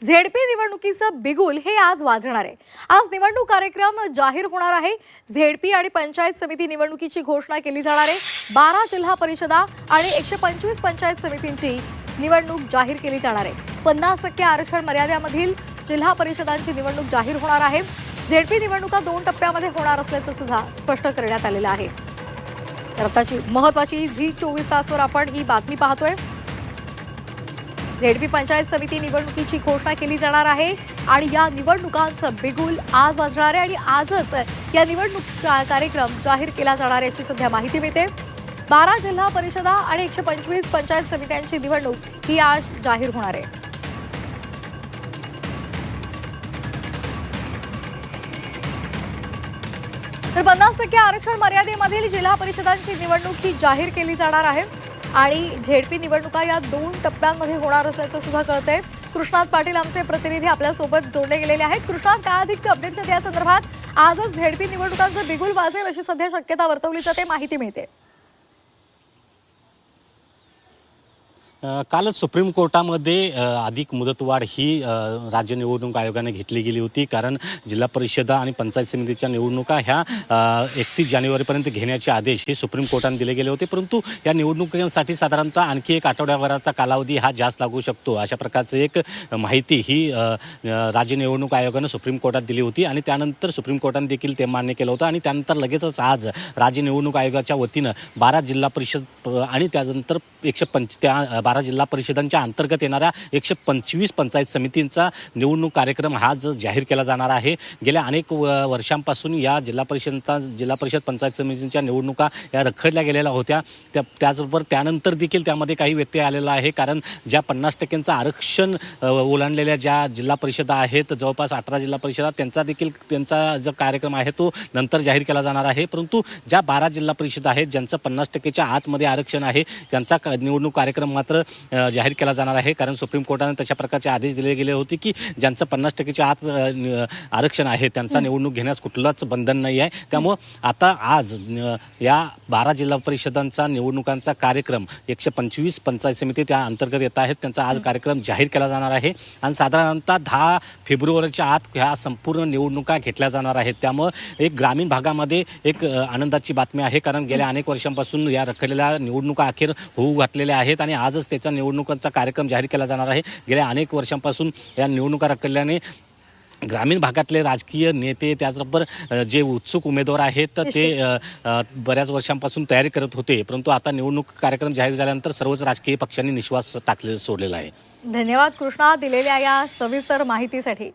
ZP निवडणुकीचं बिगुल हे आज वाजणार आहे। आज निवडणूक कार्यक्रम जाहीर होणार आहे। झेडपी आणि पंचायत समिती निवडणुकीची घोषणा केली जाणार आहे। 12 जिल्हा परिषदा आणि 125 पंचायत समितींची निवडणूक जाहीर केली जाणार आहे। 50% आरक्षण मर्यादेमधील जिल्हा परिषदांची निवडणूक जाहीर होणार आहे। झेडपी निवडणुका 2 टप्प्यामध्ये होणार असल्याचं सुद्धा स्पष्ट करण्यात आलेलं आहे। तर आताची महत्त्वाची झी24 तासवर आपण ही बातमी पाहतोय। झेडपी पंचायत समिती निवडणुकीची घोषणा केली जाणार आहे आणि या निवडणुकांचं बिगुल आज वाजणार आहे आणि आजच या निवडणूक कार्यक्रम जाहीर केला जाणार याची सध्या माहिती मिळते। 12 जिल्हा परिषदा आणि 125 पंचायत समित्यांची निवडणूक ही आज जाहीर होणार आहे। तर 50% आरक्षण मर्यादेमधील जिल्हा परिषदांची निवडणूक ही जाहीर केली जाणार आहे आणि झेडपी निवडणुका या 2 टप्प्यांमध्ये होणार असल्याचं सुद्धा कळतंय। कृष्णात पाटील आमचे प्रतिनिधी आपल्या सोबत जोडले गेलेले आहेत। कृष्णात, काय अधिकचे अपडेट्स आहेत या संदर्भात? आजच झेडपी निवडणुकांचं बिगुल वाजेल अशी सध्या शक्यता वर्तवली जाते, माहिती मिळते। कालच सुप्रीम कोर्टामध्ये अधिक मुदतवाढ ही राज्य निवडणूक आयोगाने घेतली गेली होती, कारण जिल्हा परिषदा आणि पंचायत समितीच्या निवडणुका ह्या 31 जानेवारीपर्यंत घेण्याचे आदेश हे सुप्रीम कोर्टाने दिले गेले होते। परंतु या निवडणुकांसाठी साधारणतः आणखी 1 आठवड्याभराचा कालावधी हा जास्त लागू शकतो, अशा प्रकारचं एक माहिती ही राज्य निवडणूक आयोगाने सुप्रीम कोर्टात दिली होती आणि त्यानंतर सुप्रीम कोर्टाने देखील ते मान्य केलं होतं आणि त्यानंतर लगेचच आज राज्य निवडणूक आयोगाच्या वतीनं 12 जिल्हा परिषद आणि त्यानंतर 12 जिल्हा परिषदांच्या अंतर्गत येणाऱ्या 125 पंचायत समितींचा निवडणूक कार्यक्रम हा जाहीर केला जाणार आहे। गेल्या अनेक वर्षांपासून या जिल्हा परिषद पंचायत समितींच्या निवडणुका या रखडल्या गेलेल्या होत्या। त्याचबरोबर त्यानंतर देखील त्यामध्ये काही व्यत्यय आलेला आहे, कारण ज्या 50% आरक्षण ओलांडलेल्या ज्या जिल्हा परिषदा आहेत, जवळपास 18 जिल्हा परिषदा, त्यांचा जो कार्यक्रम आहे तो नंतर जाहीर केला जाणार आहे। परंतु ज्या 12 जिल्हा परिषद आहेत ज्यांचं 50%च्या आतमध्ये आरक्षण आहे त्यांचा निवडणूक कार्यक्रम मात्र जाहीर केला जाणार आहे, कारण सुप्रीम कोर्टाने तशा प्रकारचे आदेश दिले गेले होते की ज्यांचं 50%च्या आत आरक्षण आहे त्यांचा निवडणूक घेण्यास कुठलंच बंधन नाही आहे। त्यामुळे आता आज या 12 जिल्हा परिषदांचा निवडणुकांचा कार्यक्रम 125 पंचायत समिती त्या अंतर्गत येत आहेत, त्यांचा आज कार्यक्रम जाहीर केला जाणार आहे आणि साधारणतः 10 फेब्रुवारीच्या आत ह्या संपूर्ण निवडणुका घेतल्या जाणार आहेत। त्यामुळे एक ग्रामीण भागामध्ये एक आनंदाची बातमी आहे, कारण गेल्या अनेक वर्षांपासून या रखडलेल्या निवडणुका अखेर होऊ घातलेल्या आहेत आणि आजच त्याचा निवडणुकांचा कार्यक्रम जाहीर केला जाणार आहे। गेल्या अनेक वर्षांपासून या निवडणुका रखडल्याने ग्रामीण भागातले राजकीय नेते, त्याचबरोबर जे उत्सुक उमेदवार आहेत तर ते बऱ्याच वर्षांपासून तयारी करत होते, परंतु आता निवडणूक कार्यक्रम जाहीर झाल्यानंतर सर्वच राजकीय पक्षांनी निश्वास सोडलेला आहे। धन्यवाद कृष्णा दिलेल्या या सविस्तर माहितीसाठी।